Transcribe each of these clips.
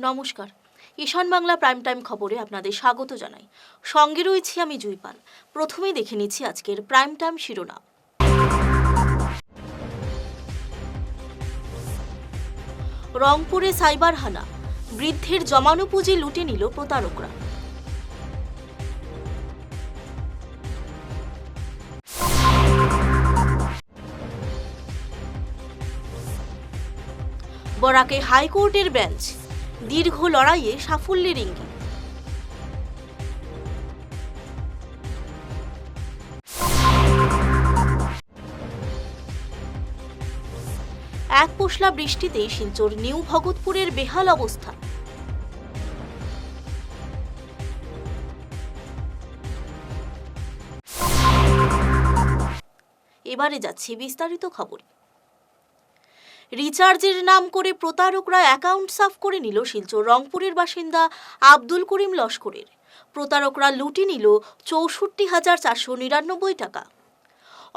নমস্কার, ঈশান Bangla prime time খবরে আপনাদের স্বাগত জানাই। সঙ্গে রয়েছি আমি জুইপাল। প্রথমেই দেখে নিচ্ছি আজকের প্রাইম টাইম শিরোনাম। রংপুরে সাইবার হানা, বৃদ্ধের জমানো পুঁজি লুটে নিল প্রতারকরা। বরাকে হাইকোর্টের বেঞ্চ, দীর্ঘ লড়াইয়ে সাফল্যের ইঙ্গিত। এক পশলা বৃষ্টিতে শিলচর নিউ ভগতপুরের বেহাল অবস্থা। এবারে যাচ্ছি বিস্তারিত খবরে। রিচার্জের নাম করে প্রতারকরা অ্যাকাউন্ট সাফ করে নিল শিলচর রংপুরের বাসিন্দা আব্দুল করিম লস্করের। প্রতারকরা লুটে নিল 64,499 টাকা।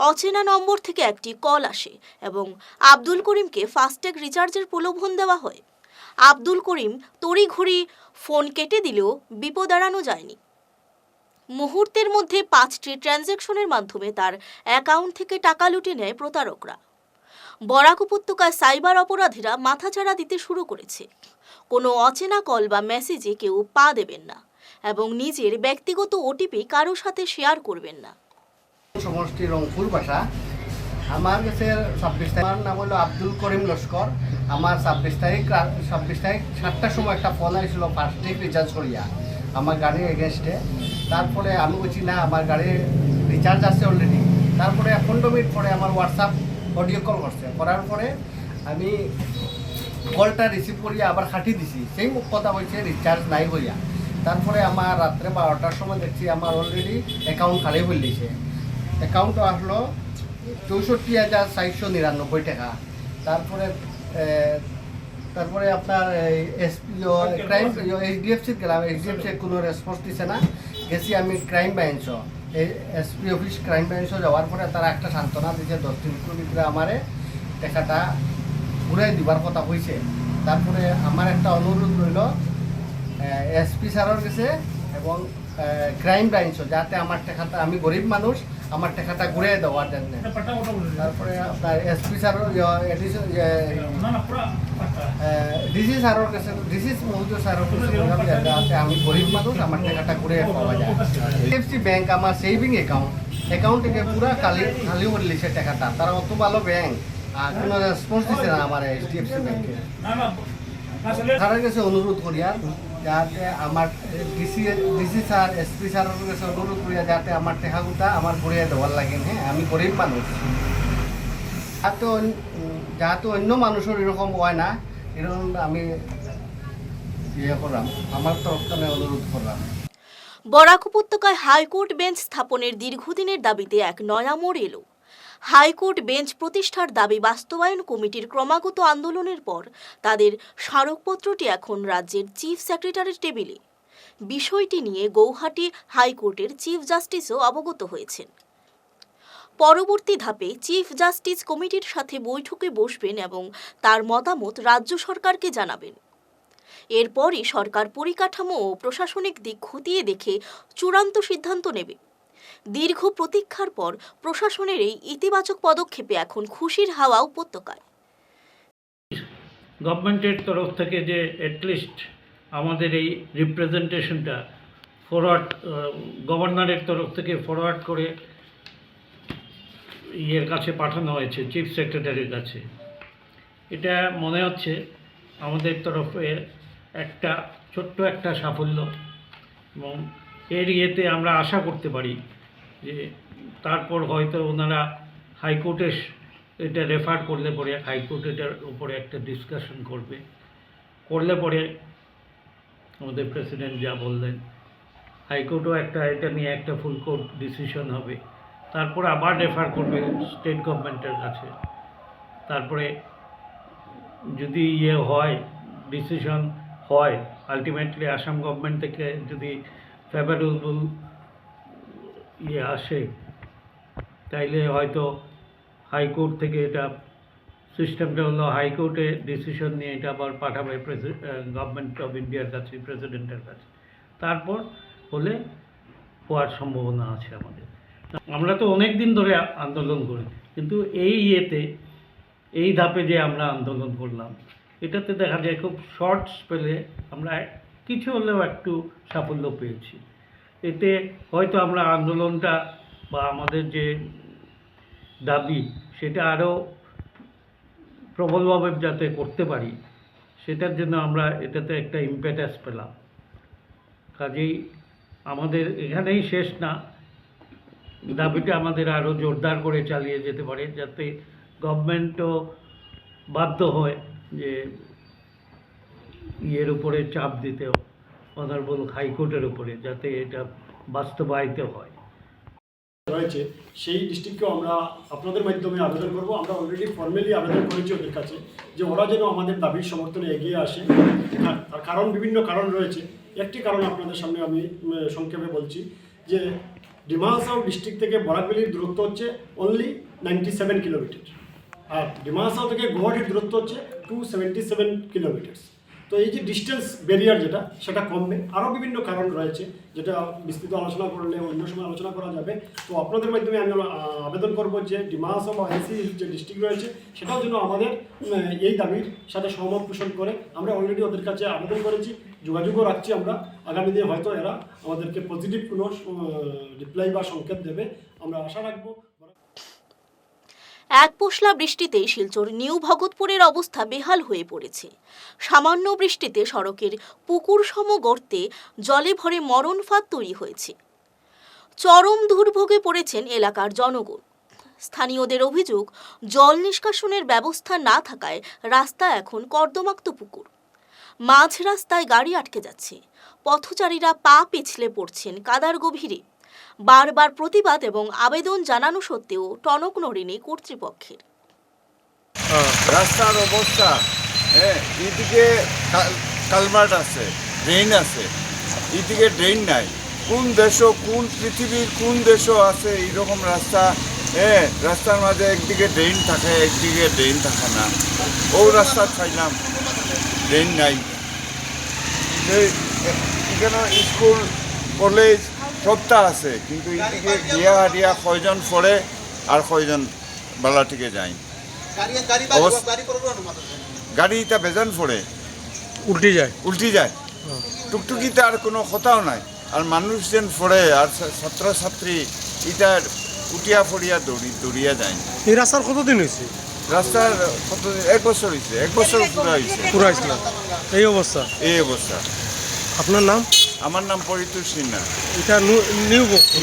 অচেনা নম্বর থেকে একটি কল আসে এবং আব্দুল করিমকে ফাস্ট্যাগ রিচার্জের প্রলোভন দেওয়া হয়। আব্দুল করিম তড়িঘড়ি ফোন কেটে দিলেও বিপদ এড়ানো যায়নি। মুহূর্তের মধ্যে 5টি ট্রানজ্যাকশনের মাধ্যমে তার অ্যাকাউন্ট থেকে টাকা লুটে নেয় প্রতারকরা। বরাক উপত্যকায় সাইবার অপরাধীরা মাথাচাড়া দিতে শুরু করেছে। কোনো অচেনা কল বা মেসেজে কেউ পা দেবেন না এবং নিজের ব্যক্তিগত ওটিপি কারো সাথে শেয়ার করবেন না। সমষ্টি রংপুর বাসা। আমার কাছে 26 তারিখ, আমার নাম হলো আব্দুল করিম লস্কর। আমার 26 তারিখ 7টার সময় একটা ফোন আসছিল ফাস্ট্যাগ রিচার্জ করিয়া আমার গাড়ির এগেনস্টে। তারপরে আমি বলছি না, আমার গাড়ির রিচার্জ আছে অলরেডি। তারপরে 15 মিনিট পরে আমার হোয়াটসঅ্যাপ অডিও কল করছে, করার পরে আমি কলটা রিসিভ করিয়া আবার খাটি দিছি, সেই কথা বলছে রিচার্জ নাই হইয়া। তারপরে আমার রাত্রে 12টার সময় দেখছি আমার অলরেডি অ্যাকাউন্ট খালি হয়ে দিয়েছে। অ্যাকাউন্ট আসলো 64,499 টাকা। তারপরে আপনার এসপিও ক্রাইম এইচডিএফসি গেলাম, এইচডিএফসি কোনো রেসপন্স দিছে না। গেছি আমি crime branch, SP office crime branch যাওয়ার পরে তারা একটা সান্ত্বনা দিয়েছে 10 দিনের ভিতরে আমারে টাকাটা ঘুরাই দিবার কথা হয়েছে। তারপরে আমার একটা অনুরোধ রইল এসপি স্যারের কাছে এবং ক্রাইম ব্রাঞ্চ, যাতে আমার টাকাটা, আমি গরিব মানুষ, আমার টাকাটা ঘুরে দেওয়ার জন্য। তারপরে আপনার এসপি স্যারের ডিসি স্যারের কাছে, ডিসি মহোদয় স্যারের কাছে, যাতে আমি গরিব মানুষ, আমার টাকাটা ঘুরে পাওয়া যায়। এইচডিএফসি ব্যাংক আমার সেভিং অ্যাকাউন্ট থেকে পুরো খালি করে দিয়েছে টাকাটা। তারা অত ভালো ব্যাংক আর কোনো রেসপন্স দিচ্ছে না আমার এইচডিএফসি ব্যাংকে। তাদের কাছে অনুরোধ করিয়া যাতে আমার ডিসি স্যার, এসপি স্যারের কাছে অনুরোধ করিয়া যাতে আমার টাকাগুলা আমার ঘুরিয়ে দেওয়ার লাগে। হ্যাঁ, আমি গরিব মানুষ, যাতে অন্য মানুষের এরকম হয় না, এরকম আমি করলাম, আমার তরফ থেকে অনুরোধ করলাম। বরাক উপত্যকায় হাইকোর্ট বেঞ্চ স্থাপনের দীর্ঘদিনের দাবিতে এক নয়া মোড় এলো। হাইকোর্ট বেঞ্চ প্রতিষ্ঠার দাবি বাস্তবায়ন কমিটির ক্রমাগত আন্দোলনের পর তাদের স্মারকপত্রটি এখন রাজ্যের চিফ সেক্রেটারির টেবিলে। বিষয়টি নিয়ে গৌহাটি হাইকোর্টের চিফ জাস্টিসও অবগত হয়েছেন। পরবর্তী ধাপে চিফ জাস্টিস কমিটির সাথে বৈঠকে বসবেন এবং তার মতামত রাজ্য সরকারকে জানাবেন। এরপরই সরকার পরিকাঠামো ও প্রশাসনিক দিক খতিয়ে দেখে চূড়ান্ত সিদ্ধান্ত নেবে। দীর্ঘ প্রতীক্ষার পর প্রশাসনের এই ইতিবাচক পদক্ষেপে এখন খুশির হাওয়া উপত্যকায়। গভর্নমেন্টের তরফ থেকে যে অ্যাটলিস্ট আমাদের এই রিপ্রেজেন্টেশনটা গভর্নরের তরফ থেকে ফরওয়ার্ড করে ইয়ের কাছে পাঠানো হয়েছে, চিফ সেক্রেটারির কাছে। এটা মনে হচ্ছে আমাদের তরফে একটা ছোট্ট একটা সাফল্য এবং এর ইয়েতে আমরা আশা করতে পারি যে তারপর হয়তো ওনারা হাইকোর্টে এটা রেফার করলে পরে হাইকোর্ট এটার উপরে একটা ডিসকাশন করলে পরে আমাদের প্রেসিডেন্ট যা বললেন, হাইকোর্টও এটা নিয়ে একটা ফুল কোর্ট ডিসিশন হবে। তারপর আবার রেফার করবে স্টেট গভর্নমেন্টের কাছে। তারপরে যদি ডিসিশন হয় আলটিমেটলি আসাম গভর্নমেন্ট থেকে যদি ফেভারেবল আসে, তাইলে হয়তো হাইকোর্ট থেকে এটা সিস্টেমটা হলো হাইকোর্টে ডিসিশন নিয়ে এটা আবার পাঠাবে গভর্নমেন্ট অফ ইন্ডিয়ার কাছে, প্রেসিডেন্টের কাছে, তারপর হলে হওয়ার সম্ভাবনা আছে আমাদের। আমরা তো অনেক দিন ধরে আন্দোলন করি, কিন্তু এই ধাপে যে আমরা আন্দোলন করলাম, এটাতে দেখা যায় খুব শর্ট স্পেলে আমরা কিছু হলেও একটু সাফল্য পেয়েছি। এতে হয়তো আমরা আন্দোলনটা বা আমাদের যে দাবি সেটা আরও প্রবলভাবে যাতে করতে পারি, সেটার জন্য আমরা এটাতে একটা ইম্পেটাস পেলাম। কাজেই আমাদের এখানেই শেষ না, দাবিটা আমাদের আরও জোরদার করে চালিয়ে যেতে পারে, যাতে গভর্নমেন্টও বাধ্য হয় যে ইয়ের উপরে চাপ দিতে, অনারেবল হাইকোর্টের উপরে, যাতে এটা বাস্তবায়িত হয়। রয়েছে সেই ডিস্ট্রিক্টকেও আমরা আপনাদের মাধ্যমে আবেদন করব। আমরা অলরেডি ফর্মালি আবেদন করেছি ওদের কাছে যে ওরা যেন আমাদের দাবির সমর্থনে এগিয়ে আসে। তার কারণ, বিভিন্ন কারণ রয়েছে। একটি কারণ আপনাদের সামনে আমি সংক্ষেপে বলছি যে ডিমা হাসাও ডিস্ট্রিক্ট থেকে বরাকভ্যালির দূরত্ব হচ্ছে অনলি 97 কিলোমিটার, আর ডিমা হাসাও থেকে গুয়াহাটির দূরত্ব হচ্ছে 277 কিলোমিটার। তো এই যে ডিস্টেন্স ব্যারিয়ার যেটা, সেটা কমবে। আরও বিভিন্ন কারণ রয়েছে যেটা বিস্তৃত আলোচনা করলে অন্য সময় আলোচনা করা যাবে। তো আপনাদের মাধ্যমে আমি আবেদন করব যে ডিমা হাসাও বা এনসি যে ডিস্ট্রিক্ট রয়েছে সেটাও যেন আমাদের এই দাবির সাথে সহমত পোষণ করে। আমরা অলরেডি ওদের কাছে আবেদন করেছি, যোগাযোগও রাখছি আমরা। আগামী দিনে হয়তো এরা আমাদেরকে পজিটিভ কোনো রিপ্লাই বা সংকেত দেবে, আমরা আশা রাখবো। এক পশলা বৃষ্টিতে শিলচর নিউ ভগতপুরের অবস্থা বেহাল হয়ে পড়েছে। সামান্য বৃষ্টিতে সড়কের পুকুর সম গর্তে জলে ভরে মরণ ফাঁদ তৈরি হয়েছে। চরম দুর্ভোগে পড়েছেন এলাকার জনগণ। স্থানীয়দের অভিযোগ, জল নিষ্কাশনের ব্যবস্থা না থাকায় রাস্তা এখন কর্দমাক্ত পুকুর। মাঝ রাস্তায় গাড়ি আটকে যাচ্ছে, পথচারীরা পা পিছলে পড়ছেন কাদার গভীরে। বারবার প্রতিবাদ এবং আবেদন জানানো সত্ত্বেও টনক নড়েনি কর্তৃপক্ষের। রাস্তার অবস্থা, এইদিকে কালভার্ট আছে, ড্রেন আছে, এইদিকে ড্রেন নাই। কোন দেশও, কোন পৃথিবীর কোন দেশও আছে এইরকম রাস্তা? রাস্তার মাঝে একদিকে ড্রেন থাকে, একদিকে ড্রেন থাকে না। ও রাস্তা চাইলাম, ড্রেন নাই। এখানে স্কুল কলেজ সবটা আছে, কিন্তু এইদিকে গিয়া হারিয়া কয়জন পড়ে আর কয়জন বালা থেকে যায়। গাড়ি এটা বেজান পড়ে, উল্টি যায়। টুকটুকিতে আর কোনো কথাও নাই। আর মানুষ যেন পড়ে, আর ছাত্রছাত্রী ইটার উঠিয়া ফড়িয়া দৌড়িয়া যায়। এই রাস্তার কতদিন হয়েছে? রাস্তার কতদিন? 1 বছর হয়েছে, 1 বছর পুরা হয়েছে। এই অবস্থা। আপনার নাম? আমার নাম পরিতোষ সিনহা। এটা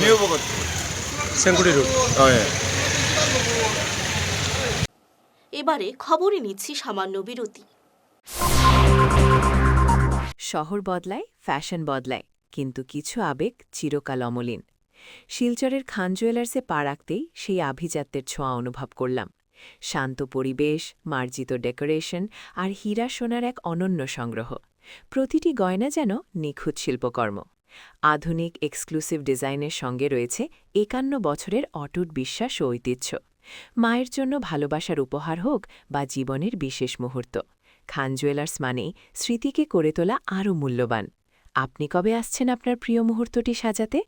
নিউ ভগতপুর, সেঙ্কুড়ি রোড। এবারে খবরে নিচ্ছি সামান্য বিরতি। শহর বদলায়, ফ্যাশন বদলায়, কিন্তু কিছু আবেগ চিরকাল অমলিন। শিলচরের খান জুয়েলার্সে পা রাখতেই সেই আভিজাত্যের ছোঁয়া অনুভব করলাম। শান্ত পরিবেশ, মার্জিত ডেকোরেশন আর হীরা সোনার এক অনন্য সংগ্রহ। প্রতিটি গয়না যেন নিখুঁত শিল্পকর্ম। আধুনিক এক্সক্লুসিভ ডিজাইনের সঙ্গে রয়েছে 51 বছরের অটুট বিশ্বাস ও ঐতিহ্য। মায়ের জন্য ভালোবাসার উপহার হোক বা জীবনের বিশেষ মুহূর্ত, খান জুয়েলার্স মানেই স্মৃতিকে করে তোলা আরও মূল্যবান। আপনি কবে আসছেন আপনার প্রিয় মুহূর্তটি সাজাতে?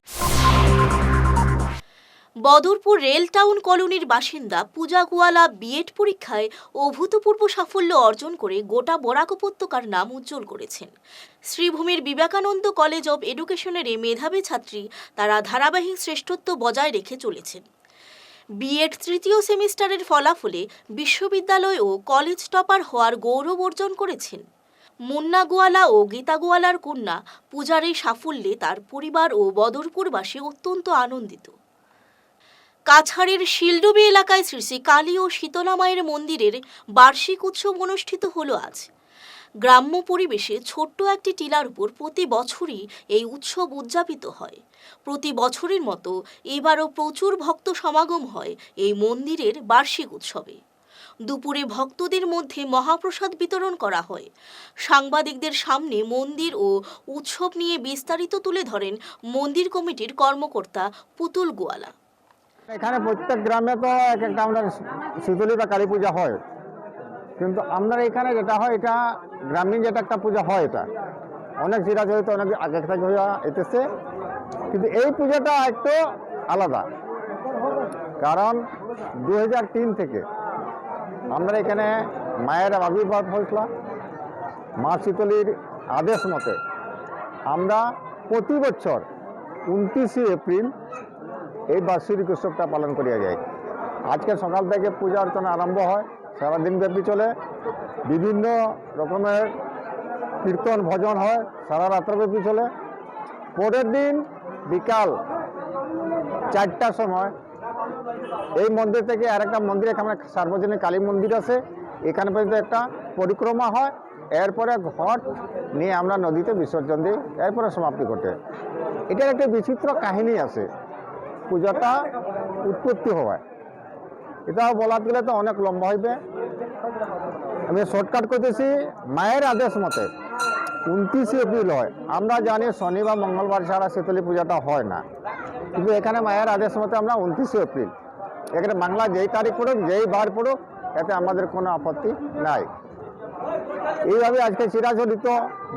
বদরপুর রেল টাউন কলোনির বাসিন্দা পূজা গোয়ালা বিএড পরীক্ষায় অভূতপূর্ব সাফল্য অর্জন করে গোটা বরাক উপত্যকার নাম উজ্জ্বল করেছেন। শ্রীভূমির বিবেকানন্দ কলেজ অব এডুকেশনের এই মেধাবী ছাত্রী তারা ধারাবাহিক শ্রেষ্ঠত্ব বজায় রেখে চলেছেন। বিএড 3য় সেমিস্টারের ফলাফলে বিশ্ববিদ্যালয় ও কলেজ টপার হওয়ার গৌরব অর্জন করেছেন। মুন্না গোয়ালা ও গীতা গোয়ালার কন্যা পূজার এই সাফল্যে তার পরিবার ও বদরপুরবাসী অত্যন্ত আনন্দিত। কাছাড়ের শিলডুবি এলাকায় শ্রী শ্রী কালী ও শীতলা মায়ের মন্দিরের বার্ষিক উৎসব অনুষ্ঠিত হল আজ। গ্রাম্য পরিবেশে ছোট্ট একটি টিলার উপর প্রতি বছরই এই উৎসব উদযাপিত হয়। প্রতি বছরের মতো এবারও প্রচুর ভক্ত সমাগম হয় এই মন্দিরের বার্ষিক উৎসবে। দুপুরে ভক্তদের মধ্যে মহাপ্রসাদ বিতরণ করা হয়। সাংবাদিকদের সামনে মন্দির ও উৎসব নিয়ে বিস্তারিত তুলে ধরেন মন্দির কমিটির কর্মকর্তা পুতুল গোয়ালা। এখানে প্রত্যেক গ্রামে তো এক একটা আমাদের শীতলী বা কালী পূজা হয়। কিন্তু আপনার এখানে যেটা হয়, এটা গ্রামীণ যেটা একটা পূজা হয়, এটা অনেক চিরাচরিত, অনেক আগে থেকে হয়ে এসেছে। কিন্তু এই পূজাটা একটু আলাদা, কারণ 2003 থেকে আমরা এখানে মায়ের আবির্ভাব হয়েছিল। মা শীতলীর আদেশ মতে আমরা প্রতি বছর 29 এপ্রিল এই বাৎসরিক উৎসবটা পালন করিয়া যাই। আজকে সকাল থেকে পূজা অর্চনা আরম্ভ হয়, সারাদিন ব্যাপী চলে। বিভিন্ন রকমের কীর্তন ভজন হয়, সারা রাত্রব্যাপী চলে। পরের দিন বিকাল 4টার সময় এই মন্দির থেকে আরেকটা মন্দির, এখানে সার্বজনীন কালী মন্দির আছে, এখানে পর্যন্ত একটা পরিক্রমা হয়। এরপরে ঘট নিয়ে আমরা নদীতে বিসর্জন দিই, এরপরে সমাপ্তি ঘটে। এটার একটা বিচিত্র কাহিনী আছে পূজাটা উৎপত্তি হওয়ায়। এটাও বলাতে গেলে তো অনেক লম্বা হইবে, আমি শর্টকাট করতেছি। মায়ের আদেশ মতে 29 এপ্রিল হয়। আমরা জানি শনি বা মঙ্গলবার ছাড়া শীতলী পূজাটা হয় না, কিন্তু এখানে মায়ের আদেশ মতে আমরা 29 এপ্রিল, এখানে বাংলা যেই তারিখ পড়ুক, যেই বার পড়ুক, এতে আমাদের কোনো আপত্তি নাই। এইভাবে আজকে চিরাচরিত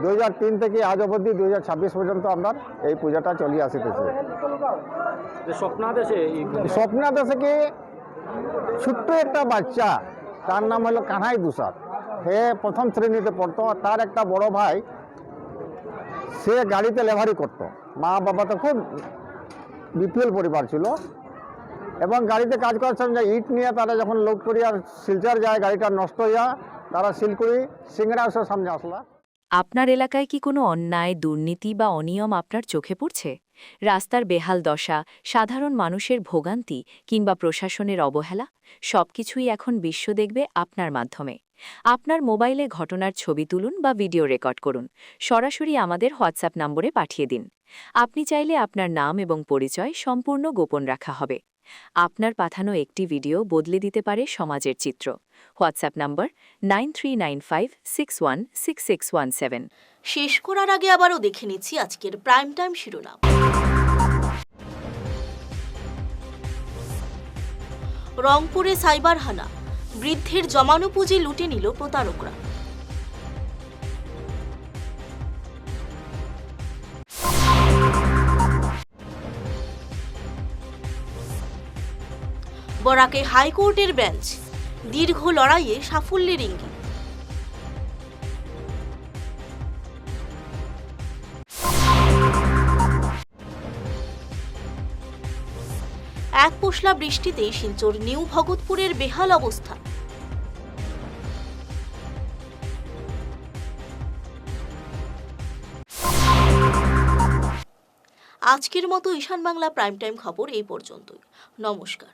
2003 থেকে আজ অবধি 2026 পর্যন্ত আমরা এই পূজাটা চলিয়ে আসিতেছে। স্বপ্নাদেশে কি ছোট্ট একটা বাচ্চা, তার নাম হলো কানাই দুসাদ, সে প্রথম শ্রেণীতে পড়তো। তার একটা বড় ভাই, সে গাড়িতে লেভারি করতো। মা বাবা তো খুব বিপিএল পরিবার ছিল, এবং গাড়িতে কাজ করার সময় ইট নিয়ে তারা যখন লোড করি আর শিলচর যায়, গাড়িটা নষ্ট হইয়া তারা শিলকুড়ি সিংড়া হাউসের সামনে আসলা। আপনার এলাকায় কি কোনো অন্যায়, দুর্নীতি বা অনিয়ম আপনার চোখে পড়ছে? রাস্তার বেহাল দশা, সাধারণ মানুষের ভোগান্তি কিংবা প্রশাসনের অবহেলা, সবকিছুই এখন বিশ্ব দেখবে আপনার মাধ্যমে। আপনার মোবাইলে ঘটনার ছবি তুলুন বা ভিডিও রেকর্ড করুন, সরাসরি আমাদের হোয়াটসঅ্যাপ নম্বরে পাঠিয়ে দিন। আপনি চাইলে আপনার নাম এবং পরিচয় সম্পূর্ণ গোপন রাখা হবে। আপনার পাঠানো একটি ভিডিও বদলে দিতে পারে সমাজের চিত্র। হোয়াটসঅ্যাপ নম্বর 9395616617। শেষ করার আগে আবারও দেখে নিচ্ছি আজকের প্রাইম টাইম শিরোনাম। রংপুরে সাইবার হানা, বৃদ্ধের জমানো পুঁজি লুটে নিল প্রতারকরা। বরাকে হাইকোর্টের বেঞ্চ, দীর্ঘ লড়াইয়ে সাফল্যের ইঙ্গিত। এক পশলা বৃষ্টিতেই শিলচর নিউ ভগতপুরের বেহাল অবস্থা। আজকের মতো ঈশান বাংলা প্রাইম টাইম খবর এই পর্যন্তই। নমস্কার।